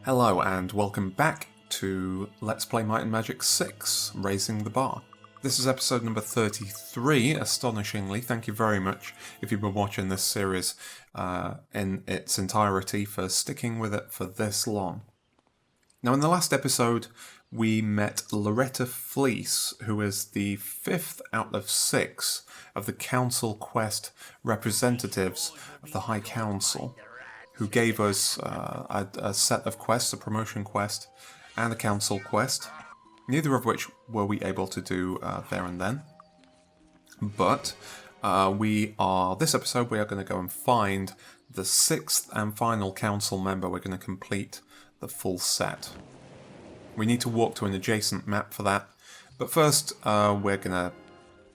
Hello and welcome back to Let's Play Might and Magic 6, Raising the Bar. This is episode number 33, astonishingly. Thank you very much if you've been watching this series in its entirety for sticking with it for this long. Now in the last episode we met Loretta Fleece, who is the 5th out of 6 of the Council Quest representatives of the High Council, who gave us a set of quests, a promotion quest and a council quest, neither of which were we able to do there and then. But this episode we are going to go and find the 6th and final council member. We're going to complete the full set. We need to walk to an adjacent map for that, but first we're going to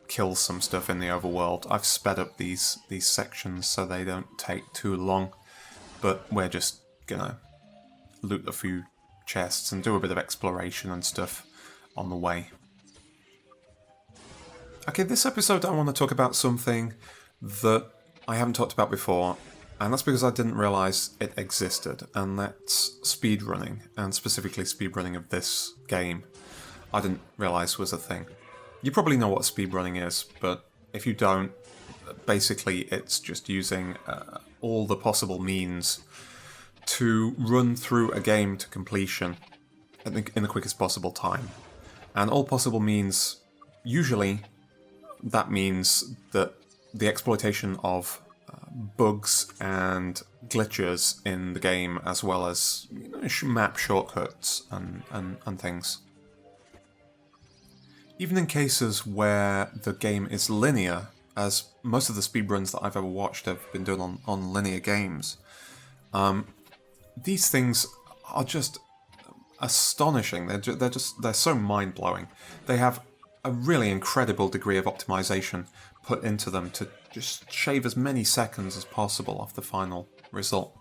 kill some stuff in the overworld. I've sped up these sections so they don't take too long. But we're just gonna loot a few chests and do a bit of exploration and stuff on the way. Okay, this episode I want to talk about something that I haven't talked about before, and that's because I didn't realise it existed, and that's speedrunning, and specifically speedrunning of this game. I didn't realise was a thing. You probably know what speedrunning is, but if you don't, basically it's just using all the possible means to run through a game to completion in the quickest possible time. And all possible means, usually that means that the exploitation of bugs and glitches in the game, as well as map shortcuts and things. Even in cases where the game is linear, as most of the speedruns that I've ever watched have been done on linear games, these things are just astonishing. They're so mind-blowing. They have a really incredible degree of optimization put into them to just shave as many seconds as possible off the final result.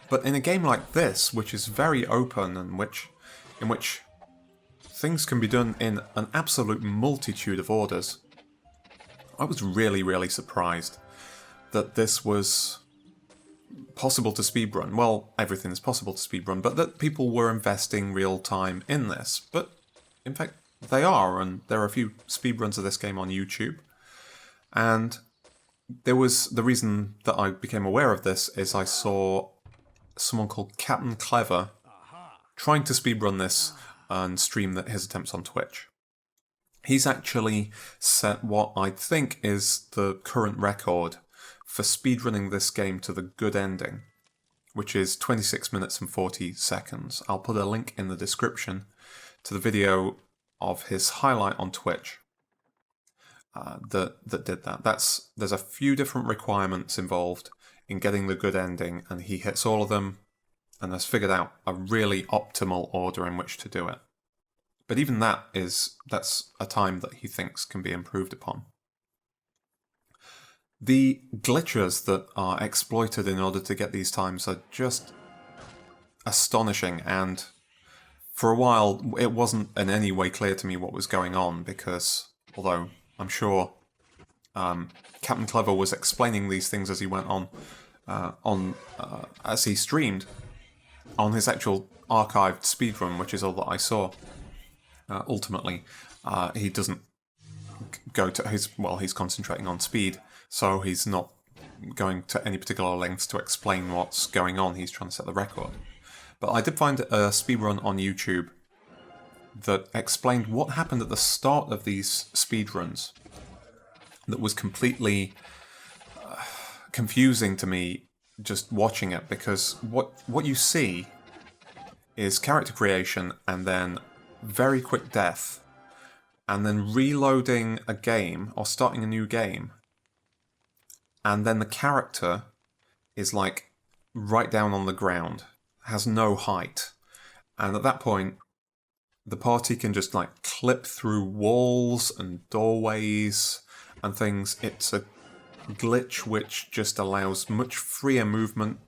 But in a game like this, which is very open and in which things can be done in an absolute multitude of orders, I was really, really surprised that this was possible to speedrun. Well, everything is possible to speedrun, but that people were investing real time in this. But, in fact, they are, and there are a few speedruns of this game on YouTube. And there was the reason that I became aware of this is I saw someone called CapnClever trying to speedrun this and stream his attempts on Twitch. He's actually set what I think is the current record for speedrunning this game to the good ending, which is 26 minutes and 40 seconds. I'll put a link in the description to the video of his highlight on Twitch that did that. There's a few different requirements involved in getting the good ending, and he hits all of them and has figured out a really optimal order in which to do it. But even that's a time that he thinks can be improved upon. The glitches that are exploited in order to get these times are just astonishing, and for a while it wasn't in any way clear to me what was going on, because although I'm sure CapnClever was explaining these things as he went on as he streamed on his actual archived speedrun, which is all that I saw. Ultimately, he doesn't go to he's concentrating on speed, so he's not going to any particular lengths to explain what's going on. He's trying to set the record. But I did find a speedrun on YouTube that explained what happened at the start of these speedruns that was completely confusing to me just watching it, because what you see is character creation and then very quick death, and then reloading a game or starting a new game, and then the character is like right down on the ground, has no height, and at that point the party can just like clip through walls and doorways and things. It's a glitch which just allows much freer movement.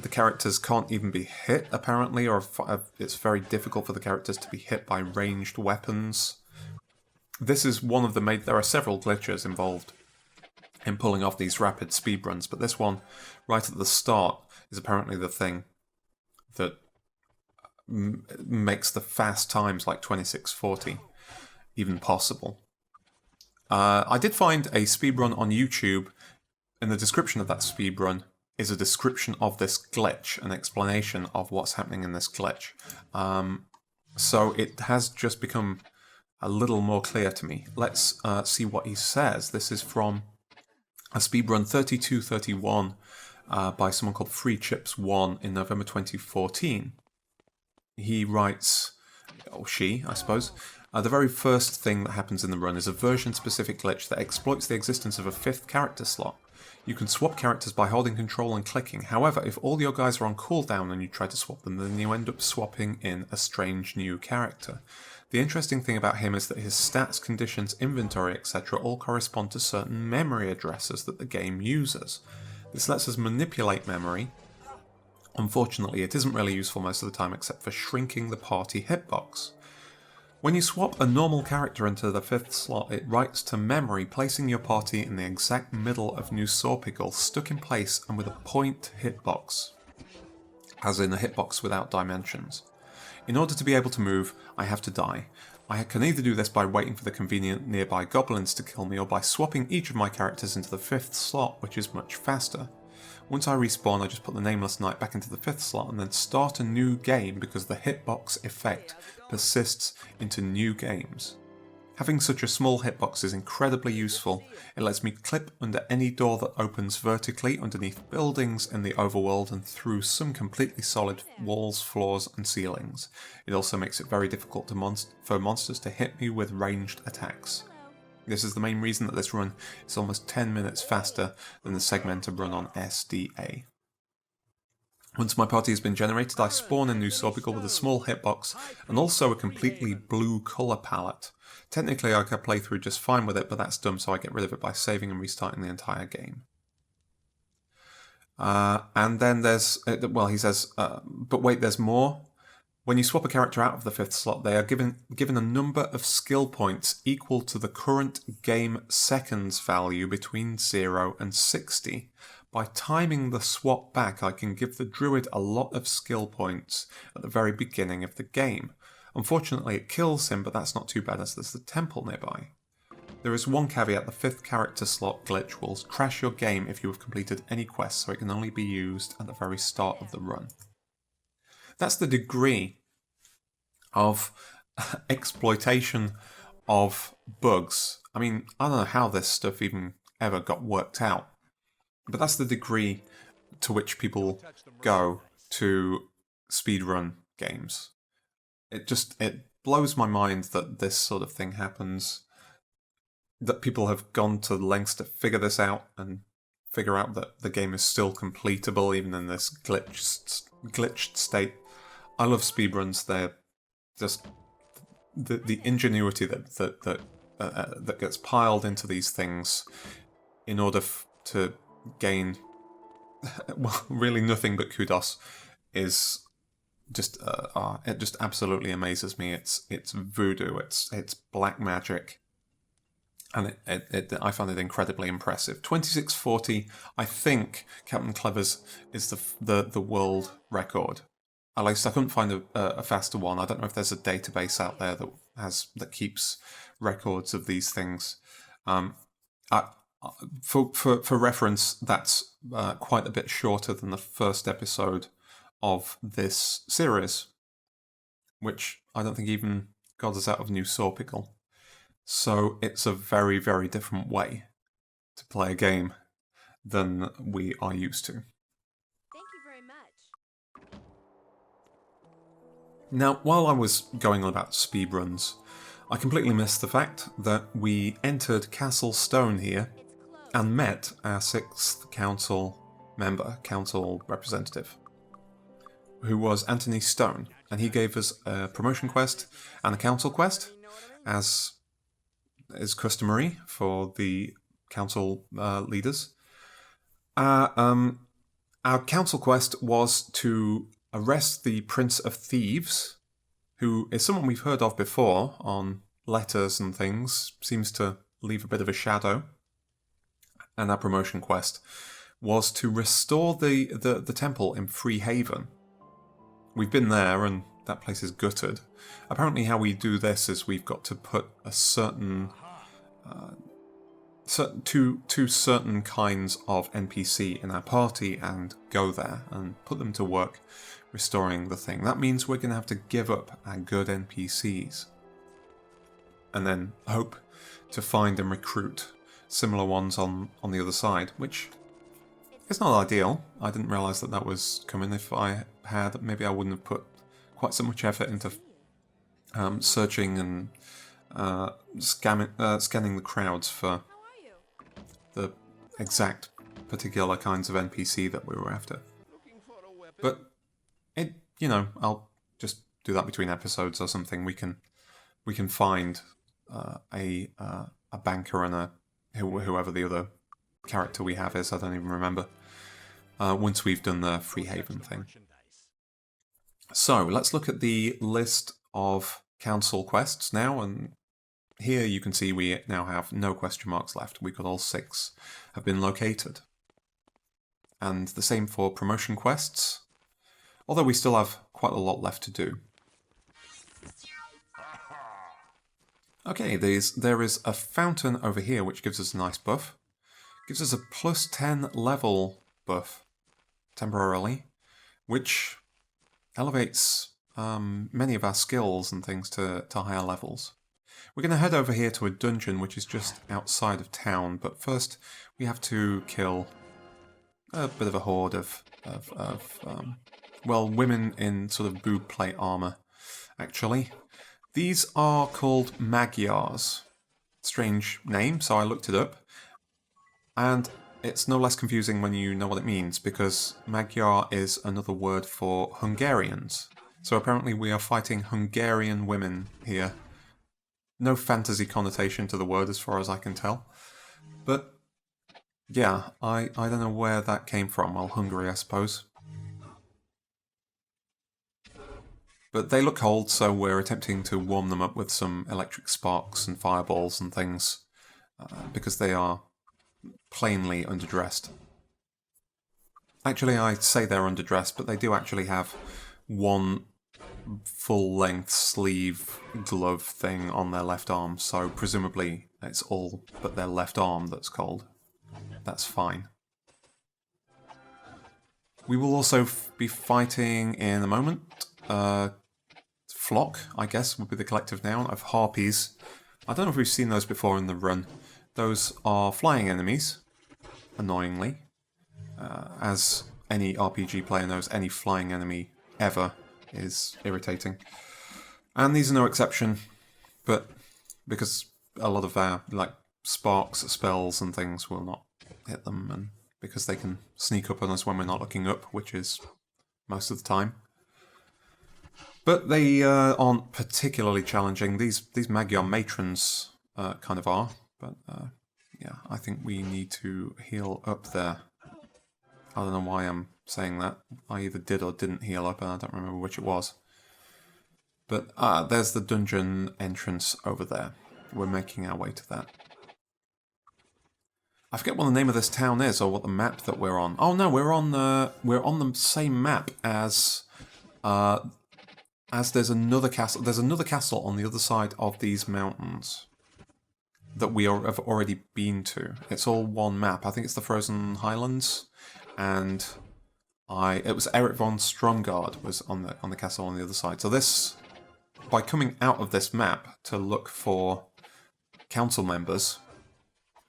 The characters can't even be hit, apparently, or it's very difficult for the characters to be hit by ranged weapons. This is one of the there are several glitches involved in pulling off these rapid speedruns, but this one, right at the start, is apparently the thing that makes the fast times like 2640 even possible. I did find a speedrun on YouTube. In the description of that speedrun is a description of this glitch, an explanation of what's happening in this glitch. So it has just become a little more clear to me. Let's see what he says. This is from a speedrun 3231 by someone called FreeChips1 in November 2014. He writes, or she, I suppose, the very first thing that happens in the run is a version-specific glitch that exploits the existence of a 5th character slot. You can swap characters by holding control and clicking. However, if all your guys are on cooldown and you try to swap them, then you end up swapping in a strange new character. The interesting thing about him is that his stats, conditions, inventory, etc. all correspond to certain memory addresses that the game uses. This lets us manipulate memory. Unfortunately, it isn't really useful most of the time except for shrinking the party hitbox. When you swap a normal character into the 5th slot, it writes to memory, placing your party in the exact middle of New Sorpigal, stuck in place and with a point hitbox, as in a hitbox without dimensions. In order to be able to move, I have to die. I can either do this by waiting for the convenient nearby goblins to kill me, or by swapping each of my characters into the 5th slot, which is much faster. Once I respawn, I just put the Nameless Knight back into the 5th slot and then start a new game because the hitbox effect persists into new games. Having such a small hitbox is incredibly useful. It lets me clip under any door that opens vertically underneath buildings in the overworld and through some completely solid walls, floors and ceilings. It also makes it very difficult for monsters to hit me with ranged attacks. This is the main reason that this run is almost 10 minutes faster than the segmented run on SDA. Once my party has been generated, I spawn a New Sorpigal with a small hitbox and also a completely blue colour palette. Technically I could play through just fine with it, but that's dumb, so I get rid of it by saving and restarting the entire game. And then there's, well, he says, but wait, there's more. When you swap a character out of the 5th slot, they are given a number of skill points equal to the current game seconds value between 0 and 60. By timing the swap back, I can give the druid a lot of skill points at the very beginning of the game. Unfortunately, it kills him, but that's not too bad as there's the temple nearby. There is one caveat: the 5th character slot glitch will crash your game if you have completed any quests, so it can only be used at the very start of the run. That's the degree of exploitation of bugs. I mean, I don't know how this stuff even ever got worked out, but that's the degree to which people go to speedrun games. It blows my mind that this sort of thing happens, that people have gone to lengths to figure this out and figure out that the game is still completable even in this glitched state. I love speedruns. They're just the ingenuity that gets piled into these things in order to gain, well, really nothing but kudos is just it just absolutely amazes me. It's voodoo. It's black magic, and I found it incredibly impressive. 2640, I think CapnClever's is the world record. At least I couldn't find a faster one. I don't know if there's a database out there that keeps records of these things. For reference, that's quite a bit shorter than the first episode of this series, which I don't think even got us out of New Sorpigal. So it's a very, very different way to play a game than we are used to. Thank you very much. Now, while I was going on about speedruns, I completely missed the fact that we entered Castle Stone here and met our 6th council representative, who was Anthony Stone, and he gave us a promotion quest and a council quest, as is customary for the council leaders. Our council quest was to arrest the Prince of Thieves, who is someone we've heard of before on letters and things, seems to leave a bit of a shadow. And our promotion quest was to restore the temple in Free Haven, we've been there and that place is gutted. Apparently how we do this is we've got to put a certain... two certain kinds of NPC in our party and go there and put them to work restoring the thing. That means we're going to have to give up our good NPCs and then hope to find and recruit similar ones on the other side, which is not ideal. I didn't realise that that was coming. If I had, maybe I wouldn't have put quite so much effort into searching and scanning the crowds for How are you? the exact particular kinds of NPC that we were after. But it, you know, I'll just do that between episodes or something. We can find a banker and whoever the other character we have is. I don't even remember. Once we've done the Free Haven thing. So let's look at the list of council quests now, and here you can see we now have no question marks left. We've got all 6 have been located. And the same for promotion quests, although we still have quite a lot left to do. Okay, there is a fountain over here which gives us a nice buff. Gives us a plus 10 level buff temporarily, which elevates many of our skills and things to higher levels. We're going to head over here to a dungeon which is just outside of town, but first we have to kill a bit of a horde of well, women in sort of boob plate armor, actually. These are called Magyars. Strange name, so I looked it up. And it's no less confusing when you know what it means, because Magyar is another word for Hungarians. So apparently we are fighting Hungarian women here. No fantasy connotation to the word as far as I can tell. But yeah, I don't know where that came from. Well, Hungary, I suppose. But they look cold, so we're attempting to warm them up with some electric sparks and fireballs and things, because they are plainly underdressed. Actually, I say they're underdressed, but they do actually have one full-length sleeve glove thing on their left arm, so presumably it's all but their left arm that's cold. That's fine. We will also be fighting in a moment. Flock, I guess, would be the collective noun of harpies. I don't know if we've seen those before in the run. Those are flying enemies, annoyingly. As any RPG player knows, any flying enemy ever is irritating. And these are no exception, but because a lot of our sparks, spells and things will not hit them, and because they can sneak up on us when we're not looking up, which is most of the time. But they aren't particularly challenging. These Magyar matrons kind of are, but yeah, I think we need to heal up there. I don't know why I'm saying that. I either did or didn't heal up, and I don't remember which it was. But there's the dungeon entrance over there. We're making our way to that. I forget what the name of this town is, or what the map that we're on. Oh no, we're on the same map as there's another castle. There's another castle on the other side of these mountains that we have already been to. It's all one map. I think it's the Frozen Highlands, and it was Eric von Stromgard was on the castle on the other side. So this, by coming out of this map to look for council members,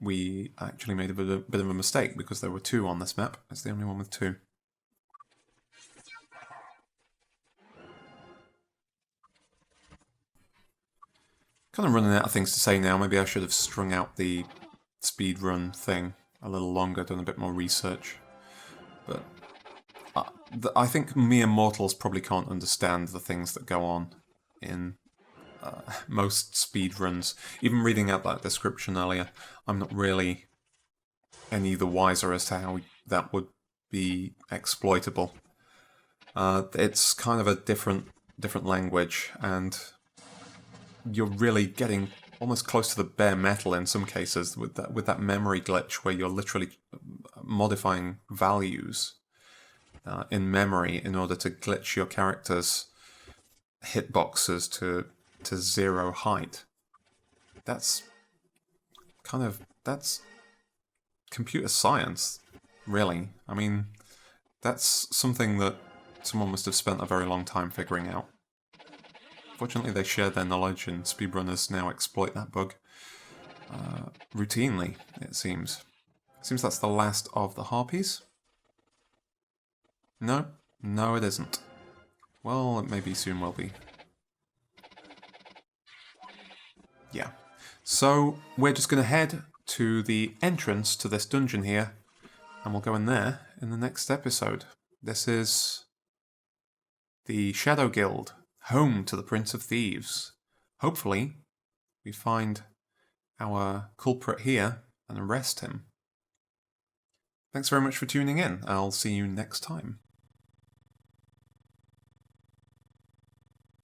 we actually made a bit of a mistake, because there were 2 on this map. It's the only one with 2. Kind of running out of things to say now. Maybe I should have strung out the speedrun thing a little longer, done a bit more research. But I think mere mortals probably can't understand the things that go on in most speedruns. Even reading out that description earlier, I'm not really any the wiser as to how that would be exploitable. It's kind of a different language, and you're really getting almost close to the bare metal in some cases with that memory glitch where you're literally modifying values in memory in order to glitch your character's hitboxes to 0 height. That's that's computer science, really. I mean, that's something that someone must have spent a very long time figuring out. Fortunately, they shared their knowledge, and speedrunners now exploit that bug routinely, it seems. Seems that's the last of the harpies. No? No, it isn't. Well, it maybe soon will be. Yeah. So, we're just going to head to the entrance to this dungeon here, and we'll go in there in the next episode. This is the Shadow Guild, home to the Prince of Thieves. Hopefully, we find our culprit here and arrest him. Thanks very much for tuning in. I'll see you next time.